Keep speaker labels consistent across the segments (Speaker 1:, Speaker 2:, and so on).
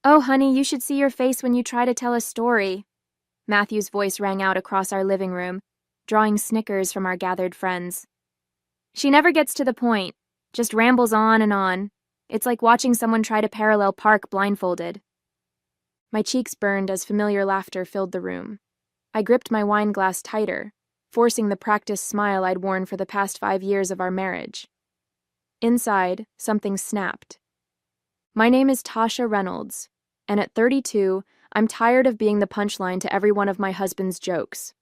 Speaker 1: Oh, honey, you should see your face when you try to tell a story. Matthew's voice rang out across our living room, drawing snickers from our gathered friends. She never gets to the point, just rambles on and on. It's like watching someone try to parallel park blindfolded. My cheeks burned as familiar laughter filled the room. I gripped my wine glass tighter, forcing the practiced smile I'd worn for the past 5 years of our marriage. Inside, something snapped. My name is Tasha Reynolds, and at 32, I'm tired of being the punchline to every one of my husband's jokes.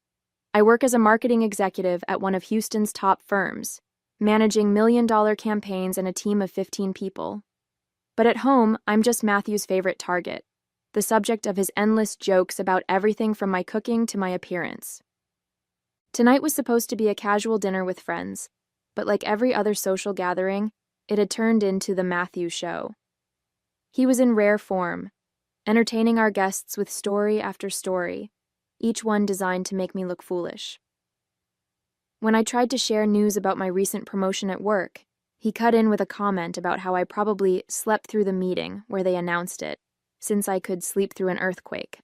Speaker 1: I work as a marketing executive at one of Houston's top firms, managing million-dollar campaigns and a team of 15 people. But at home, I'm just Matthew's favorite target, the subject of his endless jokes about everything from my cooking to my appearance. Tonight was supposed to be a casual dinner with friends, but like every other social gathering, it had turned into the Matthew show. He was in rare form, entertaining our guests with story after story, each one designed to make me look foolish. When I tried to share news about my recent promotion at work, he cut in with a comment about how I probably slept through the meeting where they announced it, since I could sleep through an earthquake.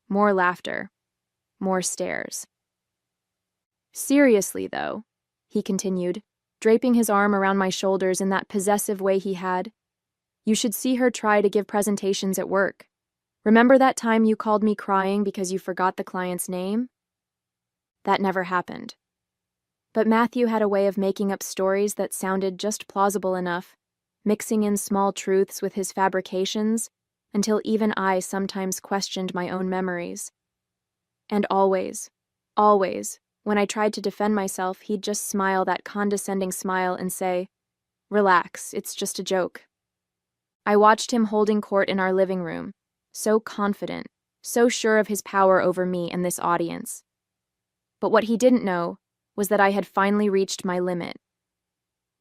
Speaker 1: More laughter. More stares. Seriously, though, he continued, draping his arm around my shoulders in that possessive way he had, you should see her try to give presentations at work. Remember that time you called me crying because you forgot the client's name? That never happened. But Matthew had a way of making up stories that sounded just plausible enough, mixing in small truths with his fabrications, until even I sometimes questioned my own memories. And always, when I tried to defend myself, he'd just smile that condescending smile and say, "Relax, it's just a joke." I watched him holding court in our living room, so confident, so sure of his power over me and this audience. But what he didn't know was that I had finally reached my limit.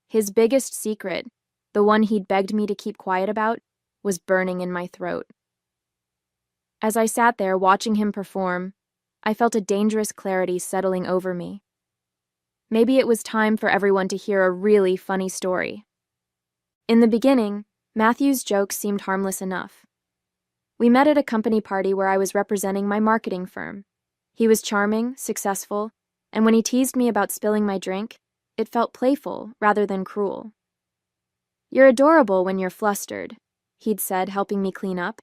Speaker 1: His biggest secret, the one he'd begged me to keep quiet about, was burning in my throat. As I sat there watching him perform, I felt a dangerous clarity settling over me. Maybe it was time for everyone to hear a really funny story. In the beginning, Matthew's jokes seemed harmless enough. We met at a company party where I was representing my marketing firm. He was charming, successful, and when he teased me about spilling my drink, it felt playful rather than cruel. "You're adorable when you're flustered," he'd said, helping me clean up.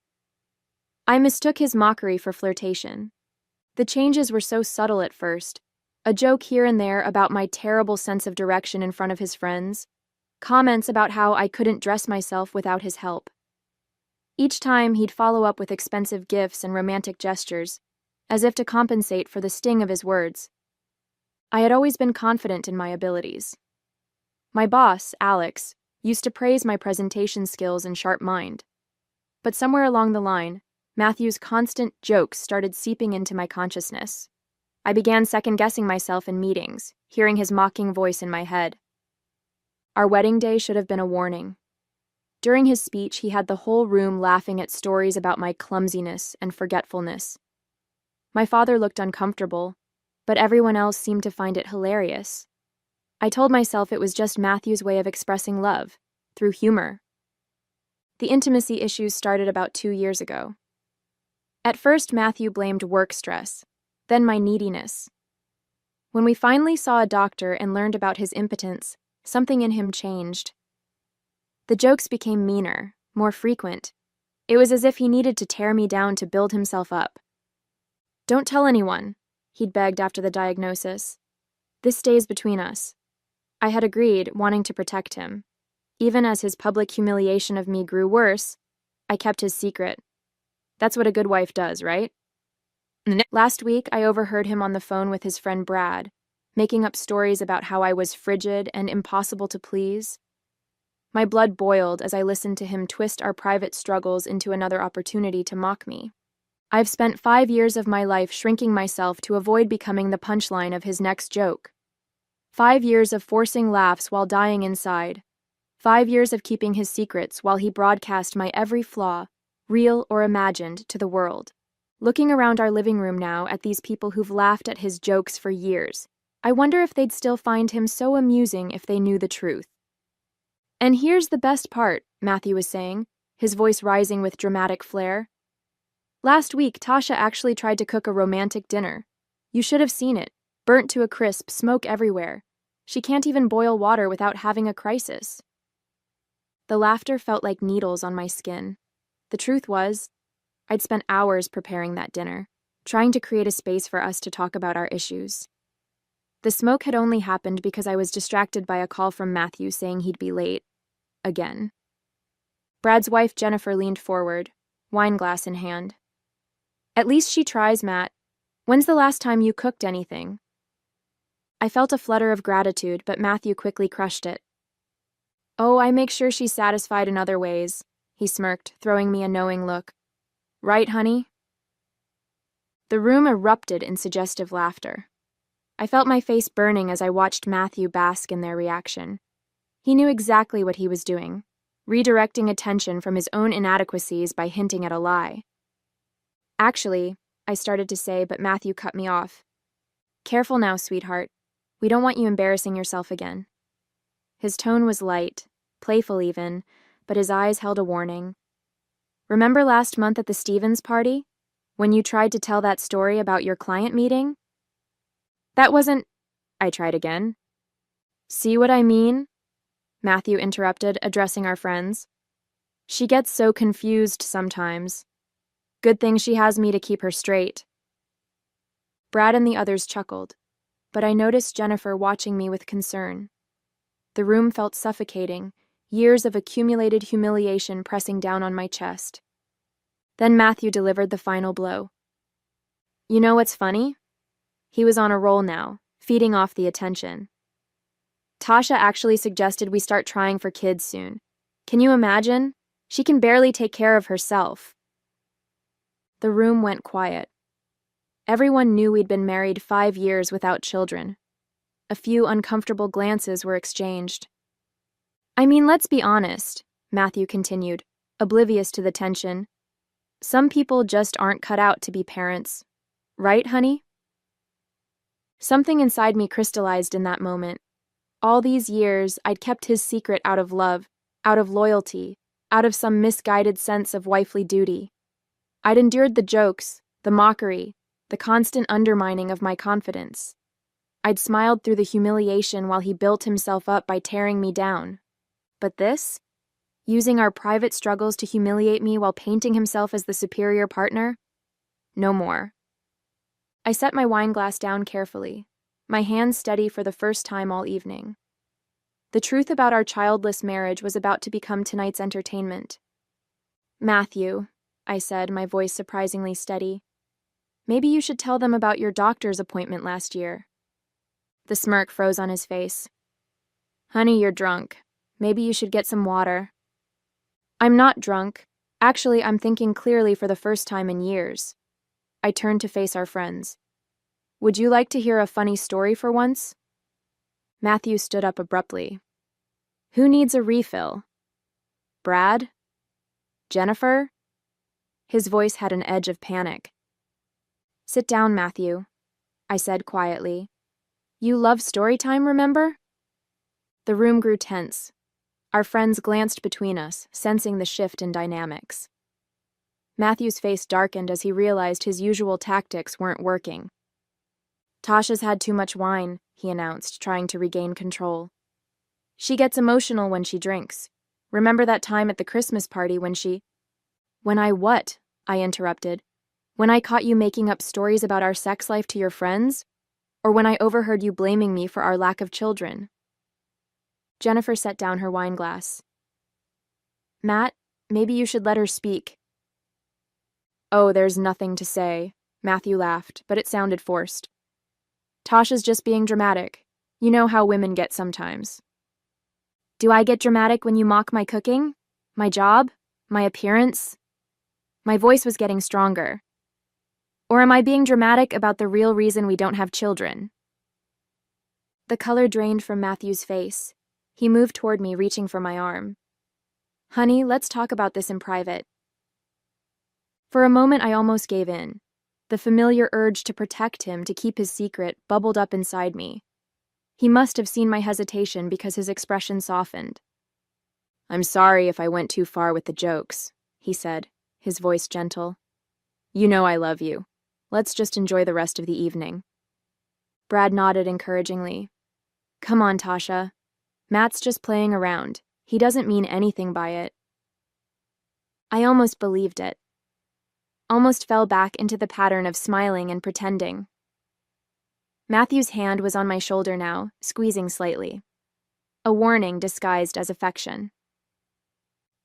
Speaker 1: I mistook his mockery for flirtation. The changes were so subtle at first, a joke here and there about my terrible sense of direction in front of his friends, comments about how I couldn't dress myself without his help. Each time he'd follow up with expensive gifts and romantic gestures, as if to compensate for the sting of his words. I had always been confident in my abilities. My boss, Alex, used to praise my presentation skills and sharp mind. But somewhere along the line, Matthew's constant jokes started seeping into my consciousness. I began second-guessing myself in meetings, hearing his mocking voice in my head. Our wedding day should have been a warning. During his speech, he had the whole room laughing at stories about my clumsiness and forgetfulness. My father looked uncomfortable, but everyone else seemed to find it hilarious. I told myself it was just Matthew's way of expressing love, through humor. The intimacy issues started about 2 years ago. At first, Matthew blamed work stress, then my neediness. When we finally saw a doctor and learned about his impotence, something in him changed. The jokes became meaner, more frequent. It was as if he needed to tear me down to build himself up. "Don't tell anyone," he'd begged after the diagnosis. "This stays between us." I had agreed, wanting to protect him. Even as his public humiliation of me grew worse, I kept his secret. That's what a good wife does, right? Last week, I overheard him on the phone with his friend Brad, making up stories about how I was frigid and impossible to please. My blood boiled as I listened to him twist our private struggles into another opportunity to mock me. I've spent 5 years of my life shrinking myself to avoid becoming the punchline of his next joke. 5 years of forcing laughs while dying inside. 5 years of keeping his secrets while he broadcast my every flaw, real or imagined, to the world. Looking around our living room now at these people who've laughed at his jokes for years, I wonder if they'd still find him so amusing if they knew the truth. "And here's the best part," Matthew was saying. his voice rising with dramatic flair. Last week, Tasha actually tried to cook a romantic dinner. You should have seen it. Burnt to a crisp, smoke everywhere. She can't even boil water without having a crisis. The laughter felt like needles on my skin. The truth was, I'd spent hours preparing that dinner, trying to create a space for us to talk about our issues. The smoke had only happened because I was distracted by a call from Matthew saying he'd be late. Again. Brad's wife, Jennifer, leaned forward, wine glass in hand. At least she tries, Matt. When's the last time you cooked anything? I felt a flutter of gratitude, but Matthew quickly crushed it. Oh, I make sure she's satisfied in other ways, he smirked, throwing me a knowing look. Right, honey? The room erupted in suggestive laughter. I felt my face burning as I watched Matthew bask in their reaction. He knew exactly what he was doing, redirecting attention from his own inadequacies by hinting at a lie. Actually, I started to say, but Matthew cut me off. Careful now, sweetheart. We don't want you embarrassing yourself again. His tone was light, playful even, but his eyes held a warning. Remember last month at the Stevens party, when you tried to tell that story about your client meeting? That wasn't... I tried again. See what I mean? Matthew interrupted, addressing our friends. She gets so confused sometimes. Good thing she has me to keep her straight. Brad and the others chuckled, but I noticed Jennifer watching me with concern. The room felt suffocating, years of accumulated humiliation pressing down on my chest. Then Matthew delivered the final blow. You know what's funny? He was on a roll now, feeding off the attention. Tasha actually suggested we start trying for kids soon. Can you imagine? She can barely take care of herself. The room went quiet. Everyone knew we'd been married 5 years without children. A few uncomfortable glances were exchanged. I mean, let's be honest, Matthew continued, oblivious to the tension. Some people just aren't cut out to be parents. Right, honey? Something inside me crystallized in that moment. All these years, I'd kept his secret out of love, out of loyalty, out of some misguided sense of wifely duty. I'd endured the jokes, the mockery, the constant undermining of my confidence. I'd smiled through the humiliation while he built himself up by tearing me down. But this? Using our private struggles to humiliate me while painting himself as the superior partner? No more. I set my wine glass down carefully, my hands steady for the first time all evening. The truth about our childless marriage was about to become tonight's entertainment. Matthew, I said, my voice surprisingly steady, maybe you should tell them about your doctor's appointment last year. The smirk froze on his face. Honey, you're drunk. Maybe you should get some water. I'm not drunk. Actually, I'm thinking clearly for the first time in years. I turned to face our friends. Would you like to hear a funny story for once? Matthew stood up abruptly. Who needs a refill? Brad? Jennifer? His voice had an edge of panic. Sit down, Matthew, I said quietly. You love storytime, remember? The room grew tense. Our friends glanced between us, sensing the shift in dynamics. Matthew's face darkened as he realized his usual tactics weren't working. Tasha's had too much wine, he announced, trying to regain control. She gets emotional when she drinks. Remember that time at the Christmas party when she... When I what? I interrupted. When I caught you making up stories about our sex life to your friends? Or when I overheard you blaming me for our lack of children? Jennifer set down her wine glass. Matt, maybe you should let her speak. Oh, there's nothing to say, Matthew laughed, but it sounded forced. Tasha's just being dramatic. You know how women get sometimes. Do I get dramatic when you mock my cooking? My job? My appearance? My voice was getting stronger. Or am I being dramatic about the real reason we don't have children? The color drained from Matthew's face. He moved toward me, reaching for my arm. Honey, let's talk about this in private. For a moment, I almost gave in. The familiar urge to protect him, to keep his secret, bubbled up inside me. He must have seen my hesitation because his expression softened. I'm sorry if I went too far with the jokes. he said, his voice gentle. You know I love you. Let's just enjoy the rest of the evening. Brad nodded encouragingly. Come on, Tasha. Matt's just playing around. He doesn't mean anything by it. I almost believed it. Almost fell back into the pattern of smiling and pretending. Matthew's hand was on my shoulder now, squeezing slightly. A warning disguised as affection.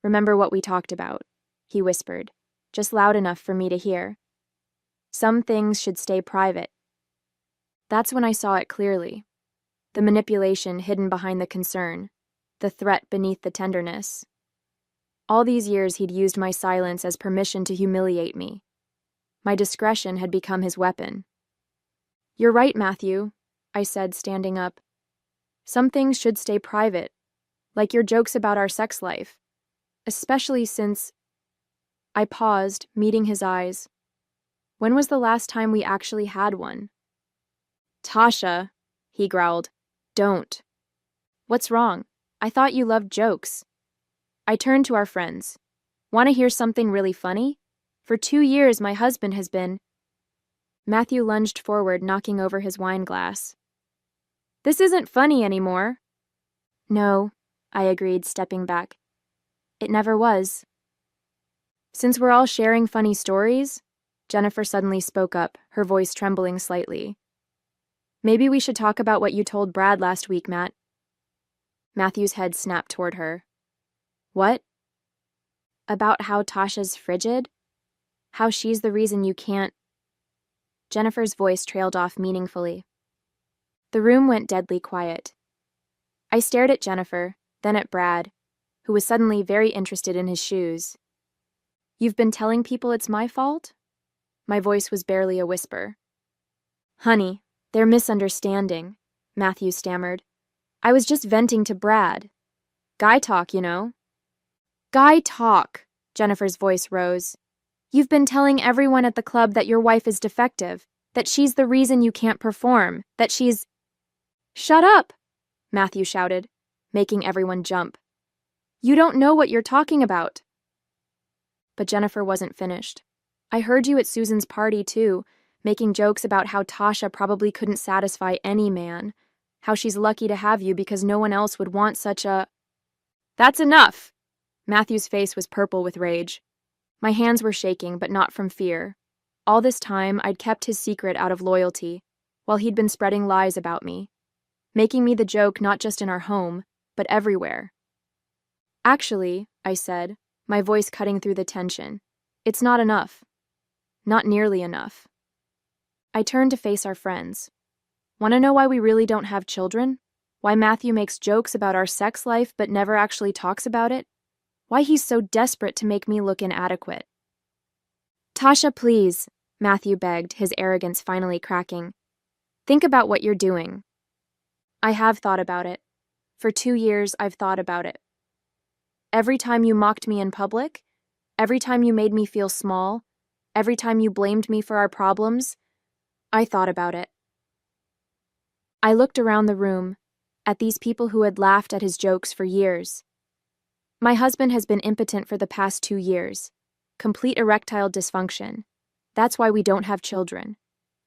Speaker 1: Remember what we talked about, he whispered, just loud enough for me to hear. Some things should stay private. That's when I saw it clearly. The manipulation hidden behind the concern, the threat beneath the tenderness. All these years he'd used my silence as permission to humiliate me. My discretion had become his weapon. You're right, Matthew, I said, standing up. Some things should stay private, like your jokes about our sex life, especially since... I paused, meeting his eyes. When was the last time we actually had one? Tasha, he growled, don't. What's wrong? I thought you loved jokes. I turned to our friends. Want to hear something really funny? For 2 years, my husband has been... Matthew lunged forward, knocking over his wine glass. This isn't funny anymore. No, I agreed, stepping back. It never was. Since we're all sharing funny stories, Jennifer suddenly spoke up, her voice trembling slightly. Maybe we should talk about what you told Brad last week, Matt. Matthew's head snapped toward her. What? About how Tasha's frigid? How she's the reason you can't... Jennifer's voice trailed off meaningfully. The room went deadly quiet. I stared at Jennifer, then at Brad, who was suddenly very interested in his shoes. You've been telling people it's my fault? My voice was barely a whisper. Honey, they're misunderstanding, Matthew stammered. I was just venting to Brad. Guy talk, you know. Guy talk, Jennifer's voice rose. You've been telling everyone at the club that your wife is defective, that she's the reason you can't perform, that she's... Shut up, Matthew shouted, making everyone jump. You don't know what you're talking about. But Jennifer wasn't finished. I heard you at Susan's party, too, making jokes about how Tasha probably couldn't satisfy any man, how she's lucky to have you because no one else would want such a... That's enough! Matthew's face was purple with rage. My hands were shaking, but not from fear. All this time, I'd kept his secret out of loyalty, while he'd been spreading lies about me, making me the joke not just in our home, but everywhere. Actually, I said, my voice cutting through the tension, it's not enough. Not nearly enough. I turned to face our friends. Want to know why we really don't have children? Why Matthew makes jokes about our sex life but never actually talks about it? Why he's so desperate to make me look inadequate? Tasha, please, Matthew begged, his arrogance finally cracking. Think about what you're doing. I have thought about it. For 2 years, I've thought about it. Every time you mocked me in public, every time you made me feel small, every time you blamed me for our problems, I thought about it. I looked around the room, at these people who had laughed at his jokes for years. My husband has been impotent for the past 2 years. Complete erectile dysfunction. That's why we don't have children.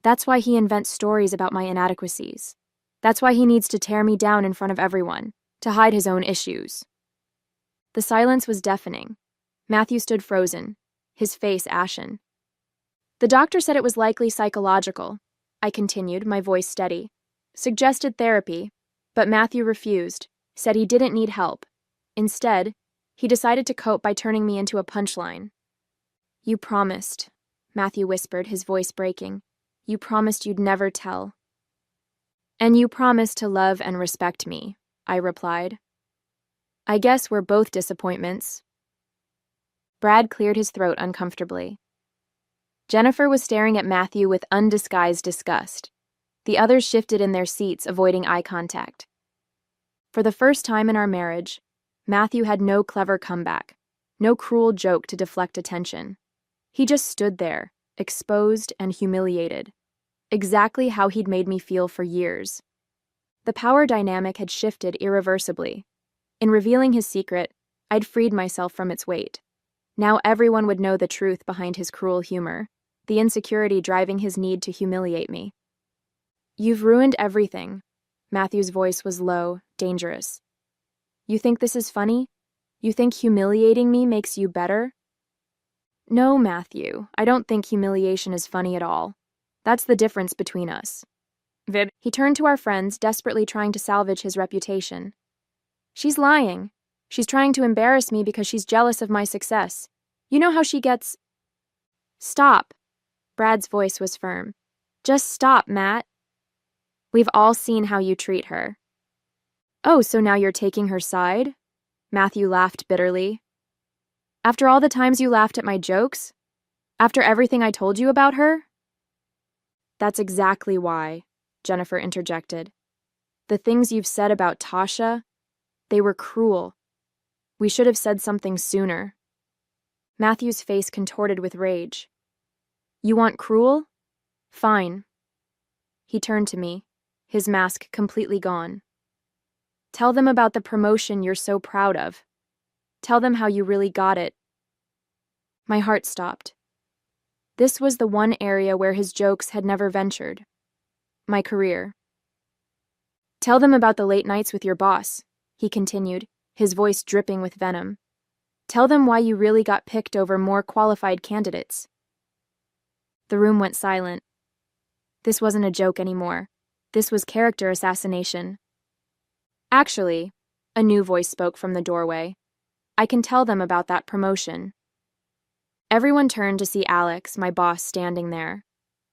Speaker 1: That's why he invents stories about my inadequacies. That's why he needs to tear me down in front of everyone, to hide his own issues. The silence was deafening. Matthew stood frozen, his face ashen. The doctor said it was likely psychological, I continued, my voice steady. Suggested therapy, but Matthew refused, said he didn't need help. Instead, he decided to cope by turning me into a punchline. You promised, Matthew whispered, his voice breaking. You promised you'd never tell. And you promised to love and respect me, I replied. I guess we're both disappointments. Brad cleared his throat uncomfortably. Jennifer was staring at Matthew with undisguised disgust. The others shifted in their seats, avoiding eye contact. For the first time in our marriage, Matthew had no clever comeback, no cruel joke to deflect attention. He just stood there, exposed and humiliated, exactly how he'd made me feel for years. The power dynamic had shifted irreversibly. In revealing his secret, I'd freed myself from its weight. Now everyone would know the truth behind his cruel humor, the insecurity driving his need to humiliate me. You've ruined everything. Matthew's voice was low, dangerous. You think this is funny? You think humiliating me makes you better? No, Matthew, I don't think humiliation is funny at all. That's the difference between us. He turned to our friends, desperately trying to salvage his reputation. She's lying. She's trying to embarrass me because she's jealous of my success. You know how she gets... Stop. Brad's voice was firm. Just stop, Matt. We've all seen how you treat her. Oh, so now you're taking her side? Matthew laughed bitterly. After all the times you laughed at my jokes? After everything I told you about her? That's exactly why, Jennifer interjected. The things you've said about Tasha, they were cruel. We should have said something sooner. Matthew's face contorted with rage. You want cruel? Fine. He turned to me, his mask completely gone. Tell them about the promotion you're so proud of. Tell them how you really got it. My heart stopped. This was the one area where his jokes had never ventured. My career. Tell them about the late nights with your boss, he continued, his voice dripping with venom. Tell them why you really got picked over more qualified candidates. The room went silent. This wasn't a joke anymore. This was character assassination. Actually, a new voice spoke from the doorway. I can tell them about that promotion. Everyone turned to see Alex, my boss, standing there.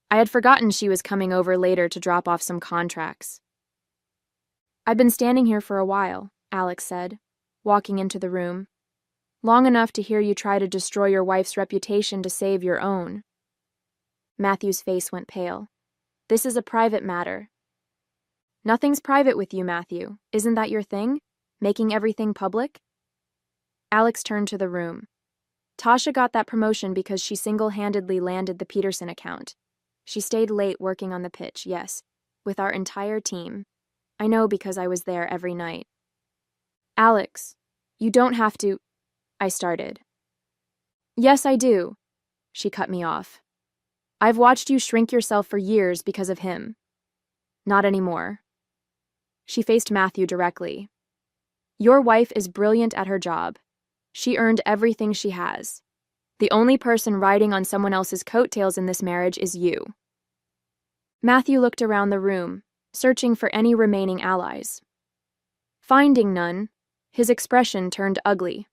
Speaker 1: I had forgotten she was coming over later to drop off some contracts. I've been standing here for a while, Alex said, walking into the room. Long enough to hear you try to destroy your wife's reputation to save your own. Matthew's face went pale. This is a private matter. Nothing's private with you, Matthew. Isn't that your thing? Making everything public? Alex turned to the room. Tasha got that promotion because she single-handedly landed the Peterson account. She stayed late working on the pitch, yes, with our entire team. I know because I was there every night. Alex, you don't have to... I started. Yes, I do. She cut me off. I've watched you shrink yourself for years because of him. Not anymore. She faced Matthew directly. Your wife is brilliant at her job. She earned everything she has. The only person riding on someone else's coattails in this marriage is you. Matthew looked around the room, searching for any remaining allies. Finding none, his expression turned ugly.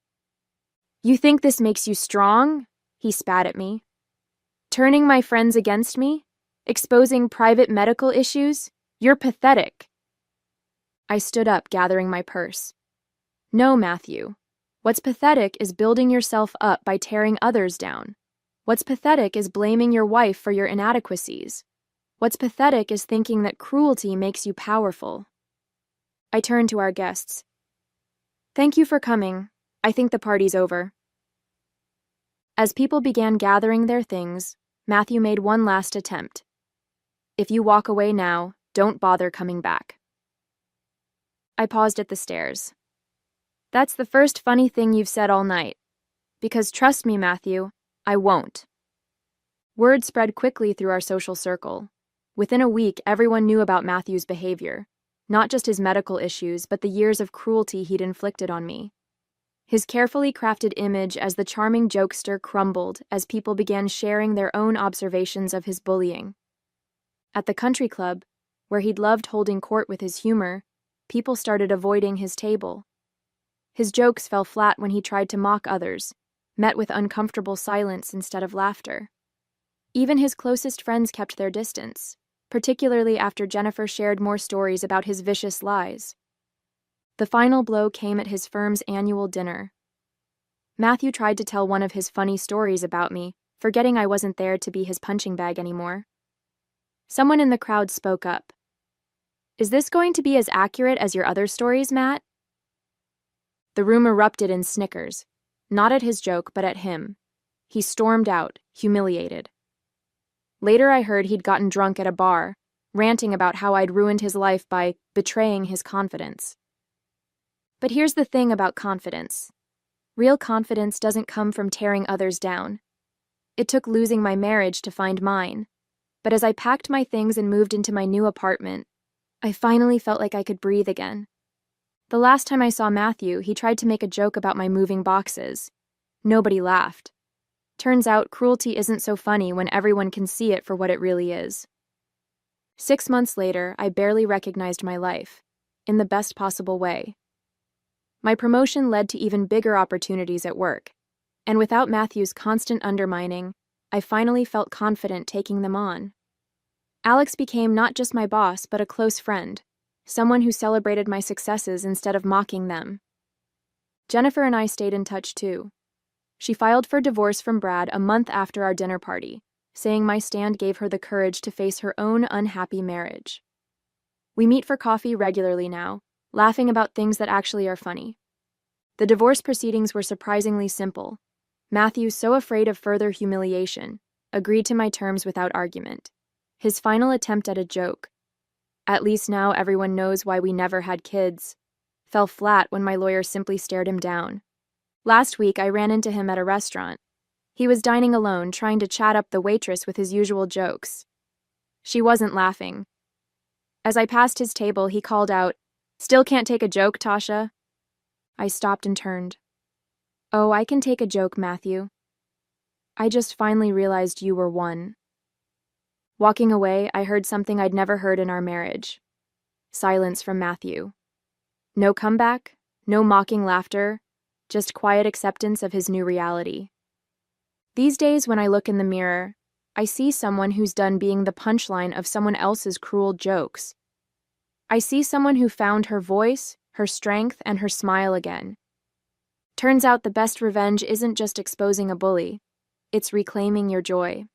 Speaker 1: You think this makes you strong? He spat at me. Turning my friends against me? Exposing private medical issues? You're pathetic. I stood up, gathering my purse. No, Matthew. What's pathetic is building yourself up by tearing others down. What's pathetic is blaming your wife for your inadequacies. What's pathetic is thinking that cruelty makes you powerful. I turned to our guests. Thank you for coming. I think the party's over. As people began gathering their things, Matthew made one last attempt. If you walk away now, don't bother coming back. I paused at the stairs. That's the first funny thing you've said all night. Because trust me, Matthew, I won't. Word spread quickly through our social circle. Within a week, everyone knew about Matthew's behavior, not just his medical issues, but the years of cruelty he'd inflicted on me. His carefully crafted image as the charming jokester crumbled as people began sharing their own observations of his bullying. At the country club, where he'd loved holding court with his humor, people started avoiding his table. His jokes fell flat when he tried to mock others, met with uncomfortable silence instead of laughter. Even his closest friends kept their distance, particularly after Jennifer shared more stories about his vicious lies. The final blow came at his firm's annual dinner. Matthew tried to tell one of his funny stories about me, forgetting I wasn't there to be his punching bag anymore. Someone in the crowd spoke up. Is this going to be as accurate as your other stories, Matt? The room erupted in snickers, not at his joke, but at him. He stormed out, humiliated. Later I heard he'd gotten drunk at a bar, ranting about how I'd ruined his life by betraying his confidence. But here's the thing about confidence. Real confidence doesn't come from tearing others down. It took losing my marriage to find mine. But as I packed my things and moved into my new apartment, I finally felt like I could breathe again. The last time I saw Matthew, he tried to make a joke about my moving boxes. Nobody laughed. Turns out cruelty isn't so funny when everyone can see it for what it really is. 6 months later, I barely recognized my life, in the best possible way. My promotion led to even bigger opportunities at work, and without Matthew's constant undermining, I finally felt confident taking them on. Alex became not just my boss, but a close friend, someone who celebrated my successes instead of mocking them. Jennifer and I stayed in touch too. She filed for divorce from Brad a month after our dinner party, saying my stand gave her the courage to face her own unhappy marriage. We meet for coffee regularly now, laughing about things that actually are funny. The divorce proceedings were surprisingly simple. Matthew, so afraid of further humiliation, agreed to my terms without argument. His final attempt at a joke, "At least now everyone knows why we never had kids," fell flat when my lawyer simply stared him down. Last week, I ran into him at a restaurant. He was dining alone, trying to chat up the waitress with his usual jokes. She wasn't laughing. As I passed his table, he called out, "Still can't take a joke, Tasha?" I stopped and turned. "Oh, I can take a joke, Matthew. I just finally realized you were one." Walking away, I heard something I'd never heard in our marriage. Silence from Matthew. No comeback, no mocking laughter, just quiet acceptance of his new reality. These days, when I look in the mirror, I see someone who's done being the punchline of someone else's cruel jokes. I see someone who found her voice, her strength, and her smile again. Turns out the best revenge isn't just exposing a bully, it's reclaiming your joy.